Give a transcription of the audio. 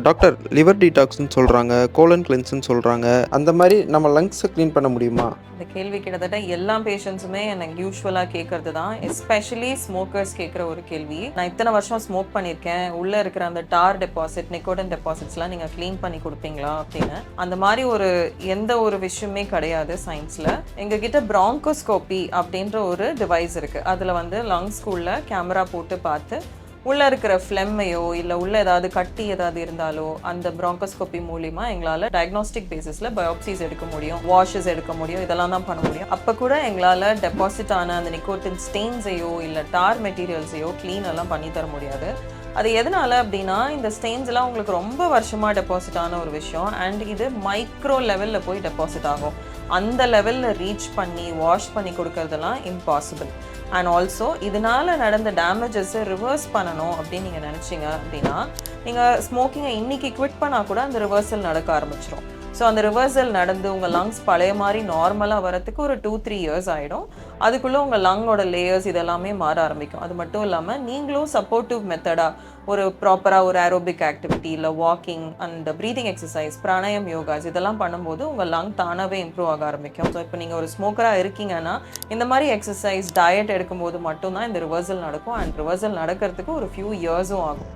Doctor liver டீடாக்ஸ்ன்னு சொல்கிறாங்க, colon கிளென்ஸ்ன்னு சொல்கிறாங்க. அந்த மாதிரி நம்ம லங்ஸை க்ளீன் பண்ண முடியுமா? இந்த கேள்வி கிட்டத்தட்ட எல்லா பேஷண்ட்ஸுமே எனக்கு யூஸ்வலாக கேட்கறது தான், எஸ்பெஷலி ஸ்மோக்கர்ஸ் கேட்குற ஒரு கேள்வி. நான் இத்தனை வருஷம் ஸ்மோக் பண்ணியிருக்கேன், உள்ளே இருக்கிற அந்த டார் டெபாசிட், நிக்கோட்டின் டெபாசிட்ஸ்லாம் நீங்கள் க்ளீன் பண்ணி கொடுப்பீங்களா அப்படின்னு. அந்த மாதிரி எந்த ஒரு விஷயமே கிடையாது சயின்ஸில். எங்ககிட்ட பிராங்கோஸ்கோபி அப்படின்ற ஒரு டிவைஸ் இருக்குது. அதில் லங்ஸ்குள்ளே கேமரா போட்டு பார்த்து உள்ளே இருக்கிற ஃப்ளெம்மையோ இல்லை உள்ளே ஏதாவது கட்டி ஏதாவது இருந்தாலோ அந்த பிராங்கோஸ்கோபி மூலிமா எங்களால் டயக்னாஸ்டிக் பேசிஸில் பயோப்சிஸ் எடுக்க முடியும், வாஷஸ் எடுக்க முடியும், இதெல்லாம் தான் பண்ண முடியும். அப்போ கூட எங்களால் டெபாசிட் ஆன அந்த நிக்கோட்டின் ஸ்டெயின்ஸையோ இல்லை டார் மெட்டீரியல்ஸையோ க்ளீன் எல்லாம் பண்ணி தர முடியாது. அது எதனால அப்படின்னா, இந்த ஸ்டெயின்ஸ் எல்லாம் உங்களுக்கு ரொம்ப வருஷமாக டெபாசிட் ஆன ஒரு விஷயம், அண்ட் இது மைக்ரோ லெவலில் போய் டெபாசிட் ஆகும். அந்த லெவலில் ரீச் பண்ணி வாஷ் பண்ணி கொடுக்கறதெல்லாம் இம்பாசிபிள். அண்ட் ஆல்சோ இதனால் நடந்த டேமேஜஸை ரிவர்ஸ் பண்ணணும் அப்படின்னு நீங்கள் நினச்சிங்க அப்படின்னா, நீங்கள் ஸ்மோக்கிங்கை இன்றைக்கி குவிட் பண்ணால் கூட அந்த ரிவர்சல் நடக்க ஆரம்பிச்சிடும். ஸோ அந்த ரிவர்சல் நடந்து உங்கள் லங்ஸ் பழைய மாதிரி நார்மலாக வரத்துக்கு ஒரு 2-3 இயர்ஸ் ஆகிடும். அதுக்குள்ளே உங்கள் லங்கோட லேயர்ஸ் இதெல்லாமே மாற ஆரம்பிக்கும். அது மட்டும் இல்லாமல் நீங்களும் சப்போர்ட்டிவ் மெத்தடாக ஒரு ப்ராப்பராக ஒரு ஏரோபிக் ஆக்டிவிட்டி இல்லை walking and breathing exercise, pranayama, yogas இதெல்லாம் பண்ணும்போது உங்கள் லங் தானாகவே இம்ப்ரூவ் ஆக ஆரம்பிக்கும். ஸோ இப்போ நீங்கள் ஒரு ஸ்மோக்கராக இருக்கீங்கன்னா இந்த மாதிரி எக்ஸசைஸ், டயட் எடுக்கும்போது மட்டும்தான் இந்த ரிவர்சல் நடக்கும். அண்ட் ரிவர்சல் நடக்கிறதுக்கு ஒரு ஃபியூ இயர்ஸும் ஆகும்.